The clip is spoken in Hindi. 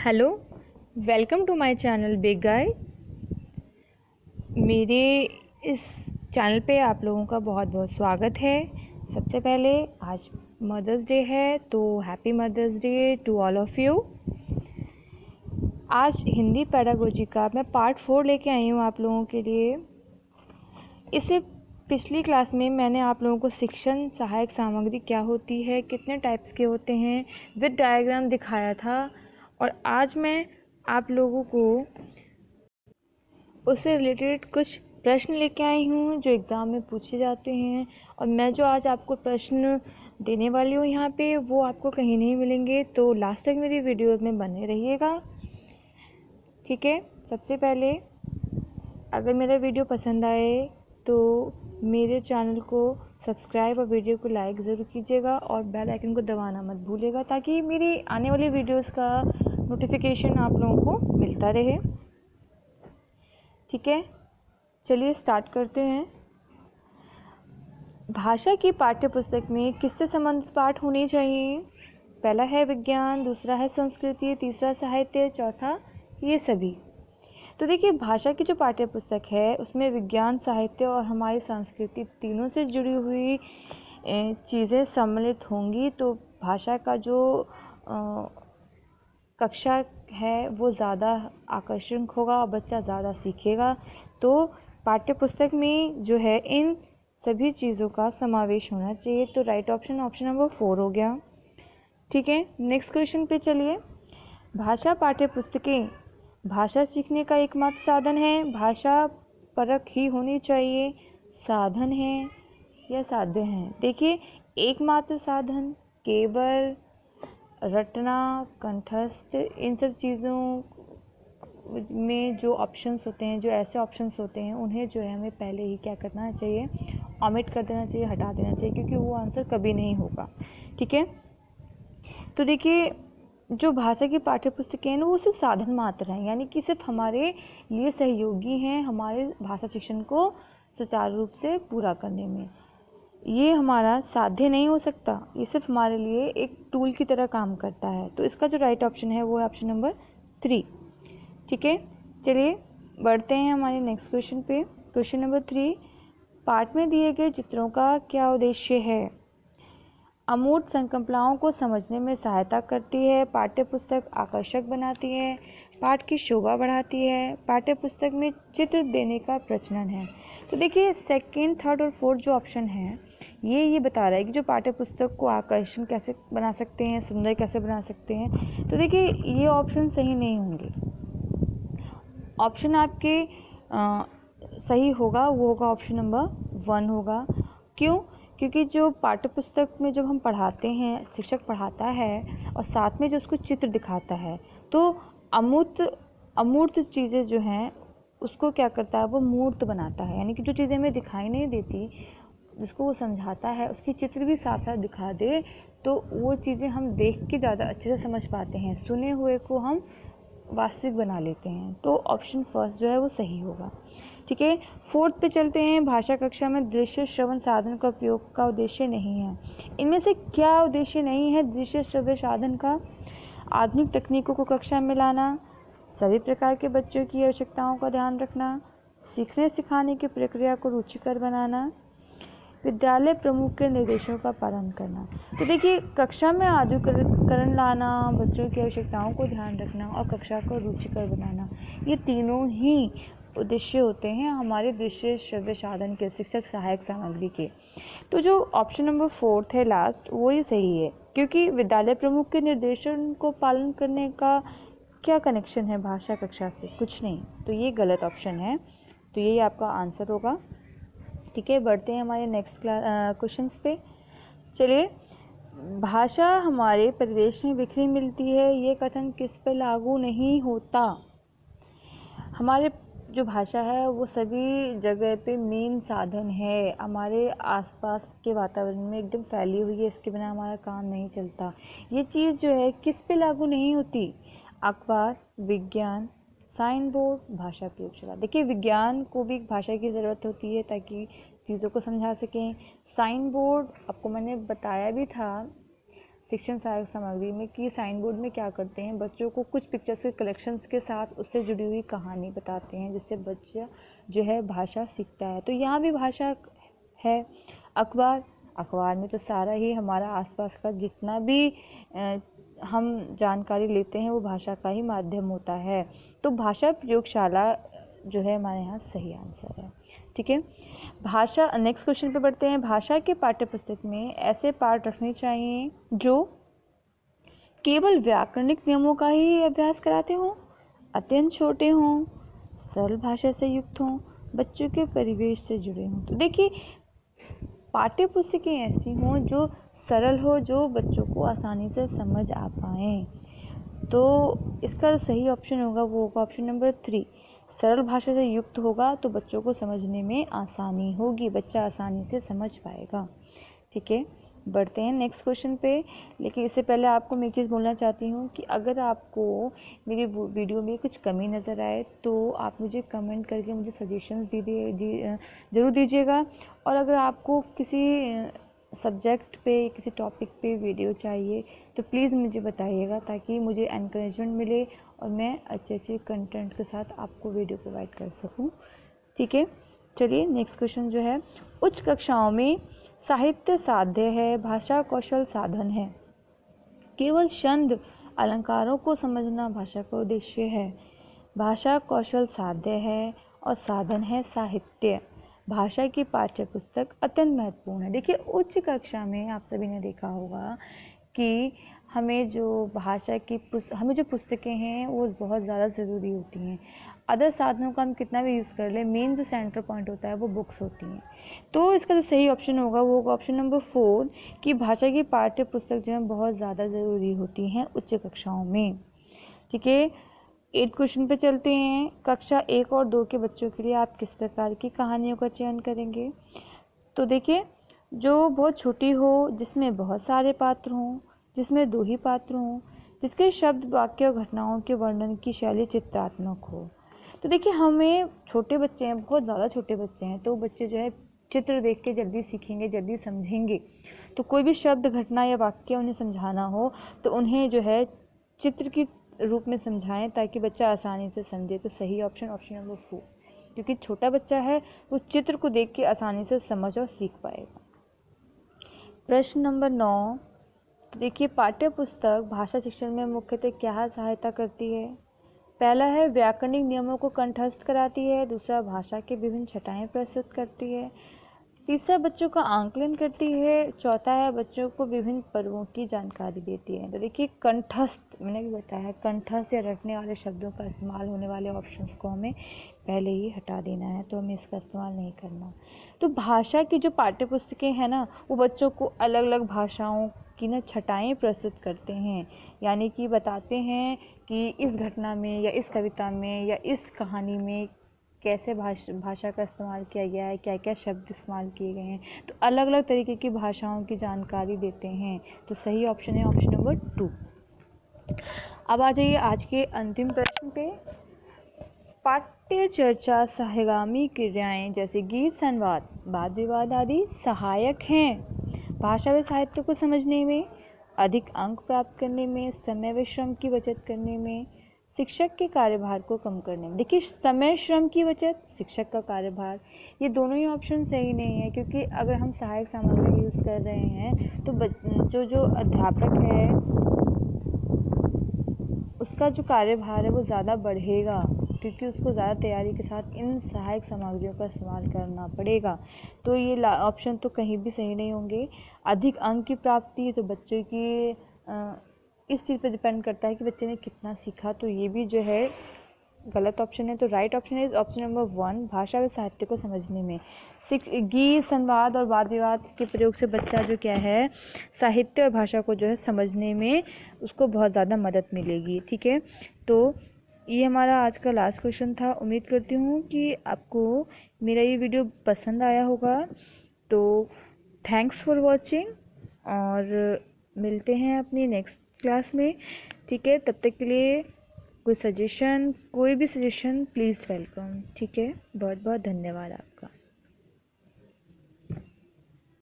Hello, welcome to my channel big guy. मेरे इस चैनल पे आप लोगों का बहुत बहुत स्वागत है। सबसे पहले आज मदर्स डे है, तो happy mother's day to all of you. आज हिंदी पैडागोजी का मैं पार्ट 4 लेके आई हूँ आप लोगों के लिए। इससे पिछली क्लास में मैंने आप लोगों को शिक्षण सहायक सामग्री क्या होती है, कितने टाइप्स के होते हैं, विद डायग्राम दिखाया था। और आज मैं आप लोगों को उससे रिलेटेड कुछ प्रश्न लेके आई हूँ जो एग्ज़ाम में पूछे जाते हैं। और मैं जो आज आपको प्रश्न देने वाली हूँ यहाँ पे, वो आपको कहीं नहीं मिलेंगे, तो लास्ट तक मेरी वीडियो में बने रहिएगा, ठीक है। सबसे पहले अगर मेरा वीडियो पसंद आए तो मेरे चैनल को सब्सक्राइब और वीडियो को लाइक ज़रूर कीजिएगा और बेल आइकन को दबाना मत भूलिएगा, ताकि मेरी आने वाली वीडियोस का नोटिफिकेशन आप लोगों को मिलता रहे, ठीक है। चलिए स्टार्ट करते हैं। भाषा की पाठ्य पुस्तक में किससे संबंधित पाठ होने चाहिए? पहला है विज्ञान, दूसरा है संस्कृति, तीसरा साहित्य, चौथा ये सभी। तो देखिए, भाषा की जो पाठ्य पुस्तक है उसमें विज्ञान, साहित्य और हमारी संस्कृति तीनों से जुड़ी हुई चीज़ें सम्मिलित होंगी। तो भाषा का जो कक्षा है वो ज़्यादा आकर्षक होगा और बच्चा ज़्यादा सीखेगा। तो पाठ्य पुस्तक में जो है इन सभी चीज़ों का समावेश होना चाहिए। तो राइट ऑप्शन नंबर 4 हो गया, ठीक है। नेक्स्ट क्वेश्चन पे चलिए। भाषा पाठ्य पुस्तकें भाषा सीखने का एकमात्र साधन है, भाषा परक ही होनी चाहिए, साधन है या साध्य है? देखिए, एकमात्र साधन, केवल, रटना, कंठस्थ, इन सब चीज़ों में जो ऑप्शंस होते हैं, जो ऐसे ऑप्शंस होते हैं, उन्हें जो है हमें पहले ही क्या करना चाहिए, ओमिट कर देना चाहिए, हटा देना चाहिए, क्योंकि वो आंसर कभी नहीं होगा, ठीक है। तो देखिए, जो भाषा की पाठ्य पुस्तकें हैं वो सिर्फ साधन मात्र हैं, यानी कि सिर्फ हमारे लिए सहयोगी हैं हमारे भाषा शिक्षण को सुचारू रूप से पूरा करने में। ये हमारा साध्य नहीं हो सकता, ये सिर्फ हमारे लिए एक टूल की तरह काम करता है। तो इसका जो राइट ऑप्शन है वो है ऑप्शन नंबर 3, ठीक है। चलिए बढ़ते हैं हमारे नेक्स्ट क्वेश्चन पे। क्वेश्चन नंबर 3, पाठ में दिए गए चित्रों का क्या उद्देश्य है? अमूर्त संकल्पनाओं को समझने में सहायता करती है, पाठ्य पुस्तक आकर्षक बनाती है, पाठ की शोभा बढ़ाती है, पाठ्य पुस्तक में चित्र देने का प्रचलन है। तो देखिए, सेकंड, थर्ड और फोर्थ जो ऑप्शन है ये बता रहा है कि जो पाठ्य पुस्तक को आकर्षण कैसे बना सकते हैं, सुंदर कैसे बना सकते हैं। तो देखिए, ये ऑप्शन सही नहीं होंगे। ऑप्शन आपके सही होगा वो होगा ऑप्शन नंबर 1 होगा। क्यों? क्योंकि जो पाठ्य पुस्तक में जब हम पढ़ाते हैं, शिक्षक पढ़ाता है और साथ में जो उसको चित्र दिखाता है, तो अमूर्त चीज़ें जो हैं उसको क्या करता है, वो मूर्त बनाता है। यानी कि जो चीज़ें हमें दिखाई नहीं देती, जिसको वो समझाता है, उसकी चित्र भी साथ साथ दिखा दे, तो वो चीज़ें हम देख के ज़्यादा अच्छे से समझ पाते हैं, सुने हुए को हम वास्तविक बना लेते हैं। तो ऑप्शन फर्स्ट जो है वो सही होगा, ठीक है। फोर्थ पे चलते हैं। भाषा कक्षा में दृश्य श्रवण साधन का उपयोग का उद्देश्य नहीं है। इनमें से क्या उद्देश्य नहीं है दृश्य श्रव्य साधन का? आधुनिक तकनीकों को कक्षा में लाना, सभी प्रकार के बच्चों की आवश्यकताओं का ध्यान रखना, सीखने सिखाने की प्रक्रिया को रुचिकर बनाना, विद्यालय प्रमुख के निर्देशों का पालन करना। तो देखिए, कक्षा में आधुनिकीकरण लाना, बच्चों की आवश्यकताओं को ध्यान रखना और कक्षा को रुचिकर बनाना, ये तीनों ही उद्देश्य होते हैं हमारे दृश्य श्रव्य साधन के, शिक्षक सहायक सामग्री के। तो जो ऑप्शन नंबर 4 है लास्ट, वो ही सही है, क्योंकि विद्यालय प्रमुख के निर्देशन को पालन करने का क्या कनेक्शन है भाषा कक्षा से? कुछ नहीं। तो ये गलत ऑप्शन है, तो यही आपका आंसर होगा, ठीक है। बढ़ते हैं हमारे नेक्स्ट क्वेश्चंस पे। चलिए, भाषा हमारे परिवेश में बिखरी मिलती है, ये कथन किस पर लागू नहीं होता? हमारे जो भाषा है वो सभी जगह पे मेन साधन है, हमारे आसपास के वातावरण में एकदम फैली हुई है, इसके बिना हमारा काम नहीं चलता। ये चीज़ जो है किस पे लागू नहीं होती? अखबार, विज्ञान, साइन बोर्ड, भाषा प्रयोगशाला। देखिए, विज्ञान को भी भाषा की ज़रूरत होती है ताकि चीज़ों को समझा सकें। साइन बोर्ड आपको मैंने बताया भी था, शिक्षण सहायक सामग्री में कि साइन बोर्ड में क्या करते हैं, बच्चों को कुछ पिक्चर्स के कलेक्शंस के साथ उससे जुड़ी हुई कहानी बताते हैं, जिससे बच्चा जो है भाषा सीखता है। तो यहाँ भी भाषा है। अखबार में तो सारा ही हमारा आसपास का जितना भी हम जानकारी लेते हैं वो भाषा का ही माध्यम होता है। तो भाषा प्रयोगशाला जो है हमारे यहाँ सही आंसर है। ठीक है, भाषा, नेक्स्ट क्वेश्चन पे बढ़ते हैं। भाषा के पाठ्य पुस्तक में ऐसे पाठ रखने चाहिए जो केवल व्याकरणिक नियमों का ही अभ्यास कराते हों, अत्यंत छोटे हों, सरल भाषा से युक्त हों, बच्चों के परिवेश से जुड़े हों। तो देखिए, पाठ्य पुस्तकें ऐसी हों जो सरल हो, जो बच्चों को आसानी से समझ आ पाएँ। तो इसका सही ऑप्शन होगा वो होगा ऑप्शन नंबर 3, सरल भाषा से युक्त होगा तो बच्चों को समझने में आसानी होगी, बच्चा आसानी से समझ पाएगा। ठीक है, बढ़ते हैं नेक्स्ट क्वेश्चन पे। लेकिन इससे पहले आपको मैं एक चीज़ बोलना चाहती हूँ कि अगर आपको मेरी वीडियो में कुछ कमी नज़र आए तो आप मुझे कमेंट करके मुझे सजेशंस ज़रूर दीजिएगा। और अगर आपको किसी सब्जेक्ट पे, किसी टॉपिक पे वीडियो चाहिए तो प्लीज़ मुझे बताइएगा, ताकि मुझे एनकरेजमेंट मिले और मैं अच्छे कंटेंट के साथ आपको वीडियो प्रोवाइड कर सकूं। ठीक है, चलिए नेक्स्ट क्वेश्चन जो है, उच्च कक्षाओं में साहित्य साध्य है, भाषा कौशल साधन है। केवल छंद अलंकारों को समझना भाषा का उद्देश्य है। भाषा कौशल साध्य है और साधन है साहित्य। भाषा की पाठ्य पुस्तक अत्यंत महत्वपूर्ण है। देखिए, उच्च कक्षा में आप सभी ने देखा होगा कि हमें जो पुस्तकें हैं वो बहुत ज़्यादा ज़रूरी होती हैं। अदर साधनों का हम कितना भी यूज़ कर लें, मेन जो सेंटर पॉइंट होता है वो बुक्स होती हैं। तो इसका जो सही ऑप्शन होगा वो होगा ऑप्शन नंबर 4 कि भाषा की पाठ्य पुस्तक जो है बहुत ज़्यादा ज़रूरी होती हैं उच्च कक्षाओं में। ठीक है, 8 क्वेश्चन पे चलते हैं। कक्षा 1 और 2 के बच्चों के लिए आप किस प्रकार की कहानियों का चयन करेंगे? तो देखिए, जो बहुत छोटी हो, जिसमें बहुत सारे पात्र हों, जिसमें 2 ही पात्र हों, जिसके शब्द, वाक्य और घटनाओं के वर्णन की शैली चित्रात्मक हो। तो देखिए, हमें छोटे बच्चे हैं, बहुत ज़्यादा छोटे बच्चे हैं, तो बच्चे जो है चित्र देख के जल्दी सीखेंगे, जल्दी समझेंगे। तो कोई भी शब्द, घटना या वाक्य उन्हें समझाना हो तो उन्हें जो है चित्र की रूप में समझाएं, ताकि बच्चा आसानी से समझे। तो सही ऑप्शन नंबर 4, क्योंकि छोटा बच्चा है वो चित्र को देख के आसानी से समझ और सीख पाएगा। प्रश्न नंबर 9, तो देखिए, पाठ्य पुस्तक भाषा शिक्षण में मुख्यतः क्या सहायता करती है? पहला है व्याकरणिक नियमों को कंठस्थ कराती है, दूसरा भाषा के विभिन्न छटाएं प्रस्तुत करती है, तीसरा बच्चों का आंकलन करती है, चौथा है बच्चों को विभिन्न पर्वों की जानकारी देती है। तो देखिए, कंठस्थ, मैंने भी बताया, कंठस्थ या रटने वाले शब्दों का इस्तेमाल होने वाले ऑप्शंस को हमें पहले ही हटा देना है, तो हमें इसका इस्तेमाल नहीं करना। तो भाषा की जो पाठ्य पुस्तकें हैं ना, वो बच्चों को अलग अलग भाषाओं की ना छटाएँ प्रस्तुत करते हैं, यानी कि बताते हैं कि इस घटना में या इस कविता में या इस कहानी में कैसे भाषा का इस्तेमाल किया गया है, क्या क्या शब्द इस्तेमाल किए गए हैं। तो अलग अलग तरीके की भाषाओं की जानकारी देते हैं। तो सही ऑप्शन है ऑप्शन नंबर 2। अब आ जाइए आज के अंतिम प्रश्न पे। पाठ्य चर्चा सहगामी क्रियाएं जैसे गीत, संवाद, वाद विवाद आदि सहायक हैं भाषा व साहित्य को समझने में, अधिक अंक प्राप्त करने में, समय व श्रम की बचत करने में, शिक्षक के कार्यभार को कम करने में। देखिए, समय श्रम की बचत, शिक्षक का कार्यभार, ये दोनों ही ऑप्शन सही नहीं है, क्योंकि अगर हम सहायक सामग्री यूज़ कर रहे हैं तो जो अध्यापक है उसका जो कार्यभार है वो ज़्यादा बढ़ेगा, क्योंकि उसको ज़्यादा तैयारी के साथ इन सहायक सामग्रियों का इस्तेमाल करना पड़ेगा। तो ये ऑप्शन तो कहीं भी सही नहीं होंगे। अधिक अंक की प्राप्ति, तो बच्चों की इस चीज़ पर डिपेंड करता है कि बच्चे ने कितना सीखा, तो ये भी जो है गलत ऑप्शन है। तो राइट ऑप्शन है ऑप्शन नंबर 1, भाषा व साहित्य को समझने में। गीत, संवाद और वाद विवाद के प्रयोग से बच्चा जो क्या है, साहित्य और भाषा को जो है समझने में उसको बहुत ज़्यादा मदद मिलेगी। ठीक है, तो ये हमारा आज का लास्ट क्वेश्चन था। उम्मीद करती हूँ कि आपको मेरा ये वीडियो पसंद आया होगा। तो थैंक्स फॉर वॉचिंग, और मिलते हैं अपनी नेक्स्ट क्लास में। ठीक है, तब तक के लिए कोई भी सजेशन प्लीज़ वेलकम। ठीक है, बहुत बहुत धन्यवाद आपका।